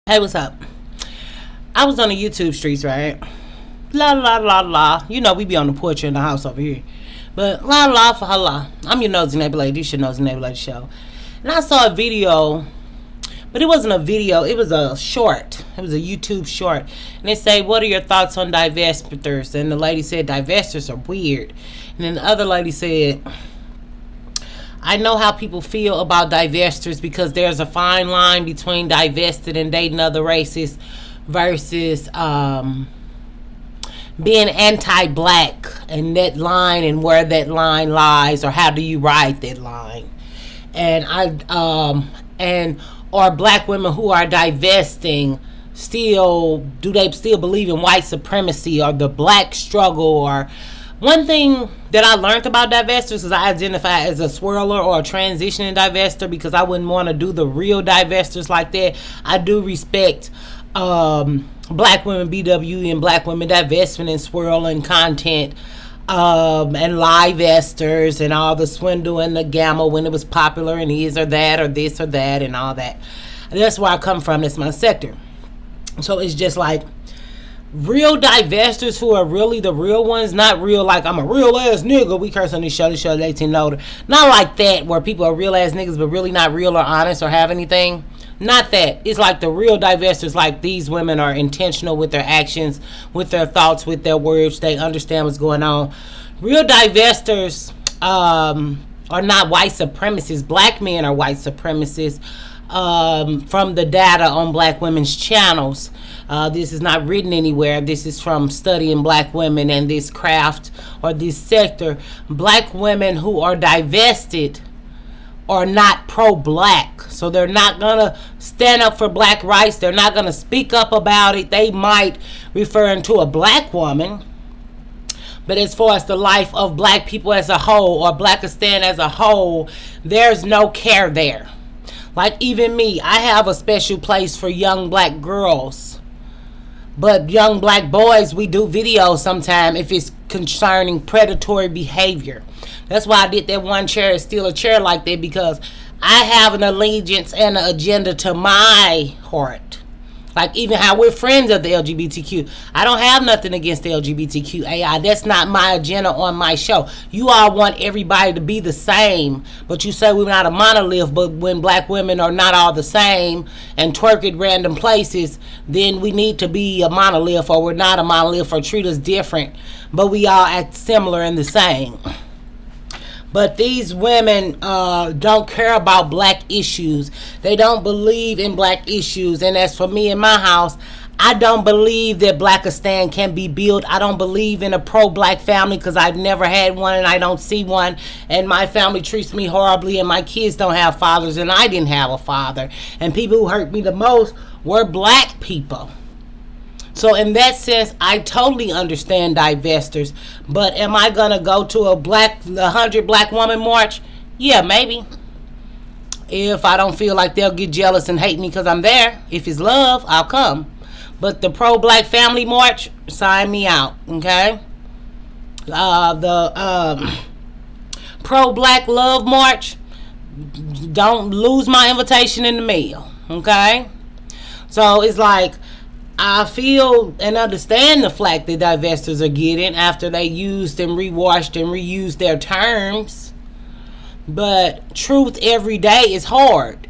Hey, what's up? I was on the YouTube streets, right? La la la la. You know we be on the porch in the house over here. But la la for la. I'm your nosy neighbor lady. This your nosy neighbor lady show. And I saw a video, but it wasn't a video. It was a short. It was a YouTube short. And they say, what are your thoughts on divestors? And the lady said, divestors are weird. And then the other lady said, I know how people feel about divestors because there's a fine line between divested and dating other races versus being anti-black, and that line and where that line lies, or how do you ride that line. And or black women who are divesting, do they still believe in white supremacy or the black struggle? Or one thing that I learned about divestors is I identify as a swirler or a transitioning divestor because I wouldn't want to do the real divestors like that. I do respect black women BWE and black women divestment and swirling content and live esters and all the swindle and the gamma when it was popular and is or that or this or that and all that. And that's where I come from. That's my sector. So it's just like real divestors who are really the real ones, not real like I'm a real ass nigga. We curse on this show 18 and older. Not like that where people are real ass niggas but really not real or honest or have anything. Not that. It's like the real divestors, like these women are intentional with their actions, with their thoughts, with their words. They understand what's going on. Real divestors are not white supremacists. Black men are white supremacists. From the data on black women's channels. This is not written anywhere. This is from studying black women and this craft or this sector. Black women who are divested are not pro-black. So they're not going to stand up for black rights. They're not going to speak up about it. They might refer to a black woman. But as far as the life of black people as a whole or Blackistan as a whole, there's no care there. Like even me, I have a special place for young black girls. But young black boys, we do videos sometime if it's concerning predatory behavior. That's why I did that one chair, steal a chair like that, because I have an allegiance and an agenda to my heart. Like even how we're friends of the LGBTQ. I don't have nothing against the LGBTQAI. That's not my agenda on my show. You all want everybody to be the same, but you say we're not a monolith. But when black women are not all the same and twerk at random places, then we need to be a monolith, or we're not a monolith, or treat us different. But we all act similar and the same. But these women don't care about black issues. They don't believe in black issues. And as for me in my house, I don't believe that Blackistan can be built. I don't believe in a pro-black family because I've never had one and I don't see one. And my family treats me horribly and my kids don't have fathers and I didn't have a father. And people who hurt me the most were black people. So in that sense, I totally understand divestors. But am I going to go to a 100 black woman march? Yeah, maybe. If I don't feel like they'll get jealous and hate me because I'm there. If it's love, I'll come. But the pro-black family march, sign me out, okay? The pro-black love march, don't lose my invitation in the mail, okay? So it's like, I feel and understand the flack that divestors are getting after they used and rewashed and reused their terms. But truth every day is hard.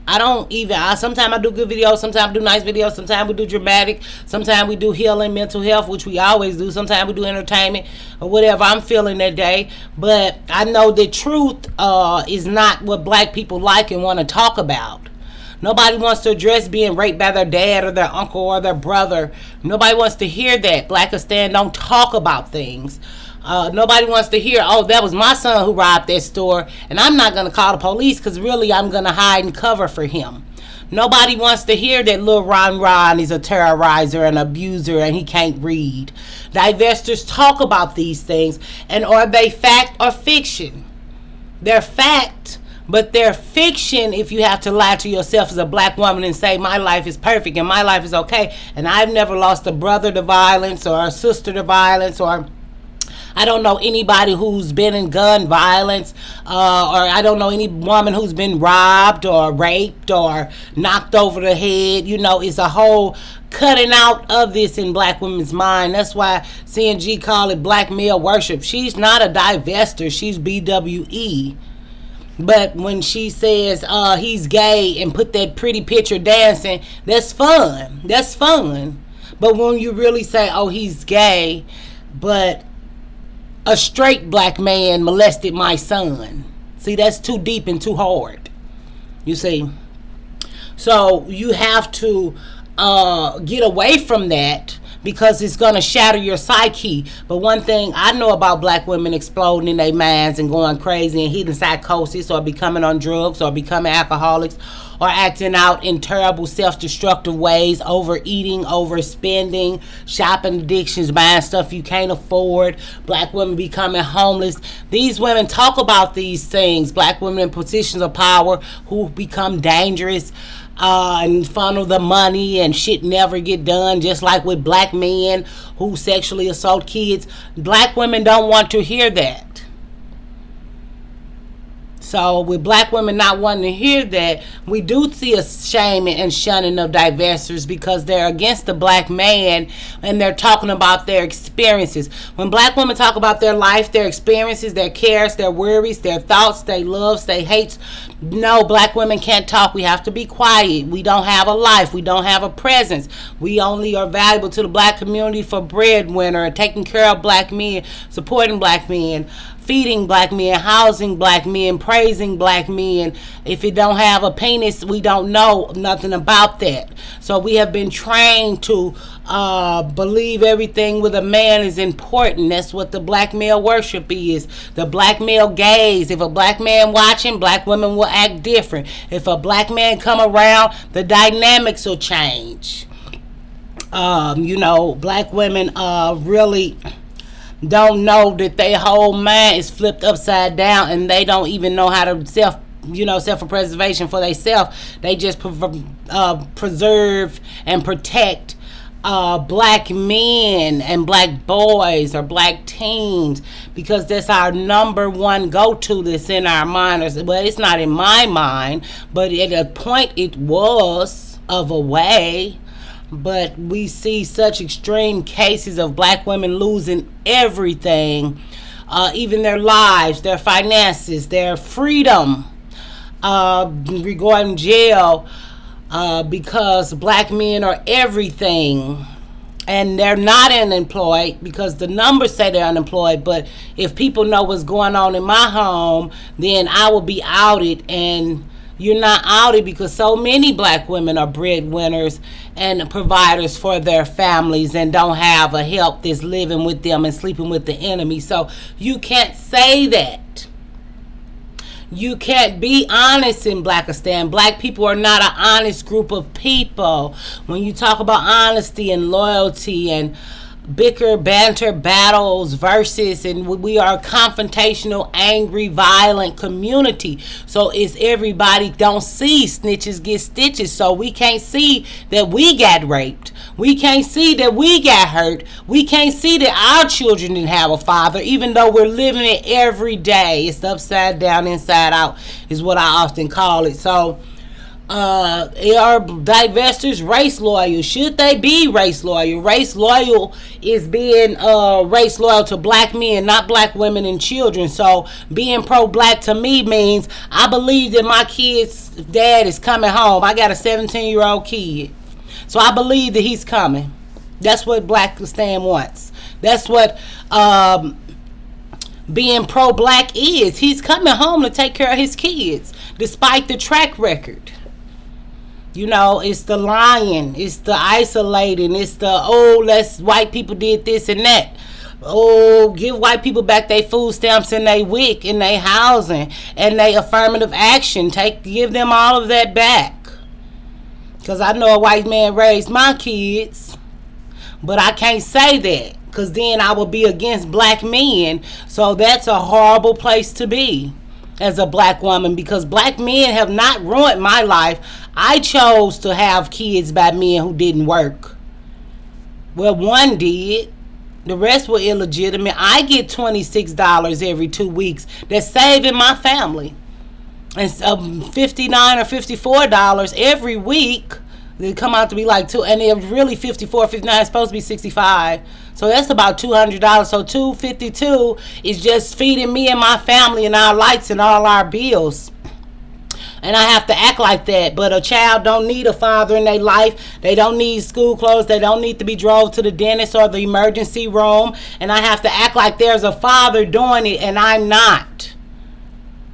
Sometimes I do good videos, sometimes I do nice videos, sometimes we do dramatic, sometimes we do healing, mental health, which we always do, sometimes we do entertainment or whatever I'm feeling that day. But I know that truth is not what black people like and want to talk about. Nobody wants to address being raped by their dad or their uncle or their brother. Nobody wants to hear that. Blackistan don't talk about things. Nobody wants to hear, oh, that was my son who robbed that store, and I'm not going to call the police because really I'm going to hide and cover for him. Nobody wants to hear that little Ron is a terrorizer and abuser and he can't read. Divestors talk about these things, and are they fact or fiction? They're fact. But they're fiction if you have to lie to yourself as a black woman and say my life is perfect and my life is okay. And I've never lost a brother to violence or a sister to violence, or I don't know anybody who's been in gun violence, or I don't know any woman who's been robbed or raped or knocked over the head. It's a whole cutting out of this in black women's mind. That's why CNG call it black male worship. She's not a divester. She's BWE. But when she says he's gay and put that pretty picture dancing, that's fun. That's fun. But when you really say, oh, he's gay, but a straight black man molested my son. See, that's too deep and too hard. You see? So you have to get away from that, because it's going to shatter your psyche. But one thing I know about black women exploding in their minds and going crazy and hitting psychosis or becoming on drugs or becoming alcoholics or acting out in terrible self-destructive ways, overeating, overspending, shopping addictions, buying stuff you can't afford, black women becoming homeless. These women talk about these things. Black women in positions of power who become dangerous, and funnel the money and shit never get done, just like with black men who sexually assault kids. Black women don't want to hear that. So with black women not wanting to hear that, we do see a shaming and shunning of divestors, because they're against the black man and they're talking about their experiences. When black women talk about their life, their experiences, their cares, their worries, their thoughts, their loves, their hates, no, black women can't talk. We have to be quiet. We don't have a life. We don't have a presence. We only are valuable to the black community for breadwinner, taking care of black men, supporting black men, feeding black men, housing black men, praising black men. If it don't have a penis, we don't know nothing about that. So we have been trained to believe everything with a man is important. That's what the black male worship is. The black male gaze. If a black man watching, black women will act different. If a black man come around, the dynamics will change. Black women really don't know that their whole mind is flipped upside down, and they don't even know how to self-preservation for themselves. They just preserve and protect black men and black boys or black teens, because that's our number one go-to that's in our mind. Well, it's not in my mind, but at a point it was of a way. But we see such extreme cases of black women losing everything, even their lives, their finances, their freedom, regarding jail, because black men are everything. And they're not unemployed, because the numbers say they're unemployed. But if people know what's going on in my home, then I will be outed. And you're not outed, because so many black women are breadwinners and providers for their families and don't have a help that's living with them and sleeping with the enemy. So you can't say that. You can't be honest in Blackistan. Black people are not an honest group of people. When you talk about honesty and loyalty and bicker, banter, battles, versus, and we are a confrontational, angry, violent community. So it's everybody don't see snitches get stitches. So we can't see that we got raped. We can't see that we got hurt. We can't see that our children didn't have a father, even though we're living it every day. It's upside down, inside out is what I often call it. So are divestors race loyal? Should they be race loyal? Race loyal is being race loyal to black men, not black women and children. So being pro-black to me means I believe that my kid's dad is coming home. I got a 17-year-old kid, so I believe that he's coming. That's what Blackistan wants. That's what being pro-black is. He's coming home to take care of his kids, despite the track record. It's the lying, it's the isolating, it's the, white people did this and that. Give white people back their food stamps and their WIC and their housing and their affirmative action. Give them all of that back. Because I know a white man raised my kids, but I can't say that, because then I will be against black men. So that's a horrible place to be as a black woman, because black men have not ruined my life. I chose to have kids by men who didn't work. Well, one did. The rest were illegitimate. I get $26 every 2 weeks. That's saving my family. And $59 or $54 every week. They come out to be like two, and it was really 54, 59. It's supposed to be 65. So that's about $200. So $252 is just feeding me and my family and our lights and all our bills. And I have to act like that. But a child don't need a father in their life. They don't need school clothes. They don't need to be drove to the dentist or the emergency room. And I have to act like there's a father doing it, and I'm not.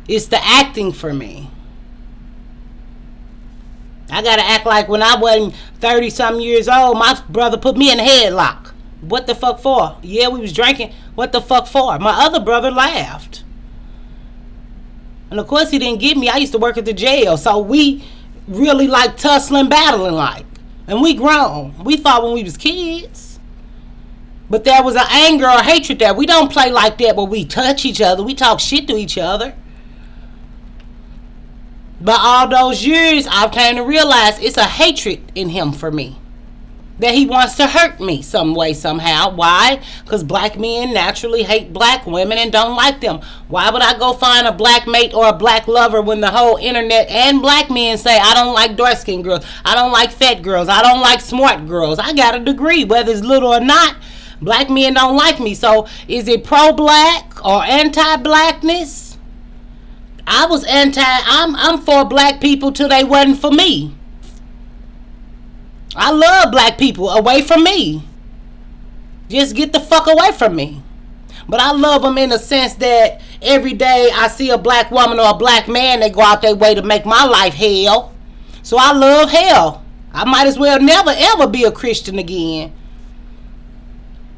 It's the acting for me. I gotta act like when I wasn't 30-something years old, my brother put me in a headlock. What the fuck for? Yeah, we was drinking. What the fuck for? My other brother laughed. And of course he didn't get me. I used to work at the jail. So we really like tussling, battling like. And we grown. We fought when we was kids. But there was an anger or hatred there. We don't play like that where we touch each other. We talk shit to each other. But all those years, I came to realize it's a hatred in him for me. That he wants to hurt me some way, somehow. Why? Because black men naturally hate black women and don't like them. Why would I go find a black mate or a black lover when the whole internet and black men say, I don't like dark-skinned girls, I don't like fat girls, I don't like smart girls. I got a degree, whether it's little or not. Black men don't like me. So is it pro-black or anti-blackness? I'm for black people till they wasn't for me. I love black people away from me. Just get the fuck away from me. But I love them in the sense that every day I see a black woman or a black man, they go out their way to make my life hell. So I love hell. I might as well never ever be a Christian again.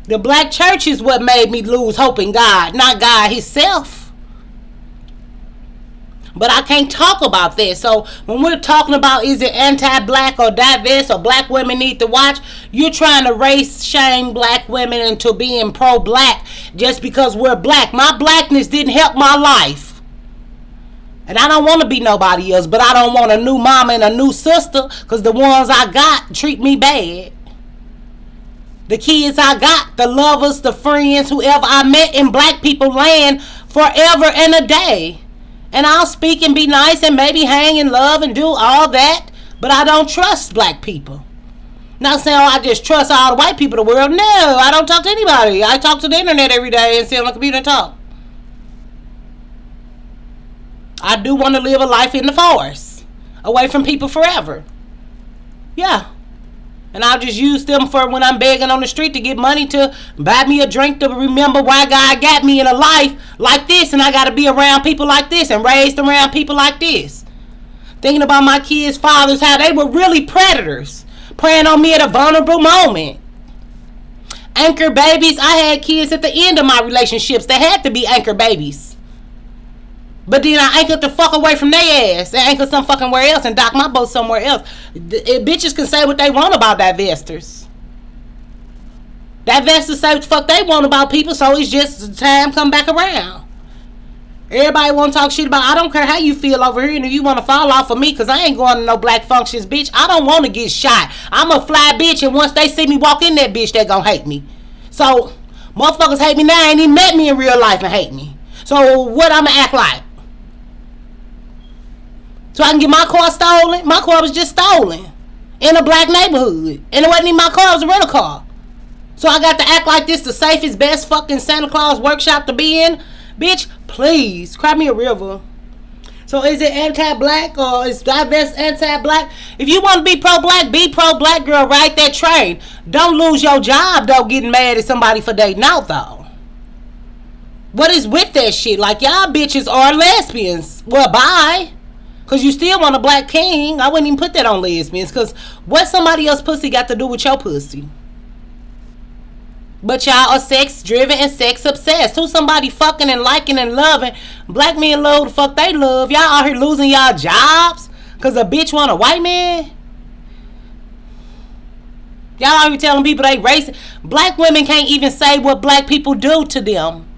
The black church is what made me lose hope in God, not God himself. But I can't talk about that. So when we're talking about is it anti-black or divest or black women need to watch, you're trying to race shame black women into being pro-black just because we're black. My blackness didn't help my life. And I don't want to be nobody else, but I don't want a new mama and a new sister because the ones I got treat me bad. The kids I got, the lovers, the friends, whoever I met in black people land forever and a day. And I'll speak and be nice and maybe hang and love and do all that. But I don't trust black people. Not saying, I just trust all the white people in the world. No, I don't talk to anybody. I talk to the internet every day and sit on the computer and talk. I do want to live a life in the forest. Away from people forever. Yeah. And I'll just use them for when I'm begging on the street to get money to buy me a drink to remember why God got me in a life like this. And I got to be around people like this and raised around people like this. Thinking about my kids' fathers, how they were really predators. Preying on me at a vulnerable moment. Anchor babies. I had kids at the end of my relationships that had to be anchor babies. But then I anchored the fuck away from their ass and anchored some fucking where else and dock my boat somewhere else. Bitches can say what they want about divestors. Divestors say what the fuck they want about people, so it's just time come back around. Everybody want to talk shit about, I don't care how you feel over here, and if you want to fall off of me, because I ain't going to no black functions, bitch. I don't want to get shot. I'm a fly bitch, and once they see me walk in that bitch, they gonna hate me. So, motherfuckers hate me now, ain't even met me in real life and hate me. So, what I'ma act like? So I can get my car stolen? My car was just stolen in a black neighborhood. And it wasn't even my car, it was a rental car. So I got to act like this the safest, best fucking Santa Claus workshop to be in? Bitch, please, cry me a river. So is it anti-black or is divest anti-black? If you want to be pro-black, girl, ride that train. Don't lose your job, though, getting mad at somebody for dating out, though. What is with that shit? Like, y'all bitches are lesbians. Well, bye. Because you still want a black king. I wouldn't even put that on lesbians. Because what somebody else's pussy got to do with your pussy? But y'all are sex driven and sex obsessed. Who somebody fucking and liking and loving? Black men love the fuck they love. Y'all out here losing y'all jobs because a bitch want a white man? Y'all out here telling people they racist. Black women can't even say what black people do to them.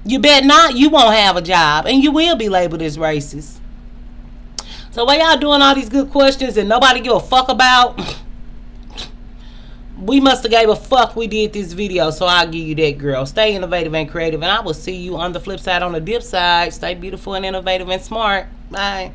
You bet not. You won't have a job. And you will be labeled as racist. So why y'all doing all these good questions and nobody give a fuck about? we must have gave a fuck we did this video, so I'll give you that, girl. Stay innovative and creative, and I will see you on the flip side, on the dip side. Stay beautiful and innovative and smart. Bye.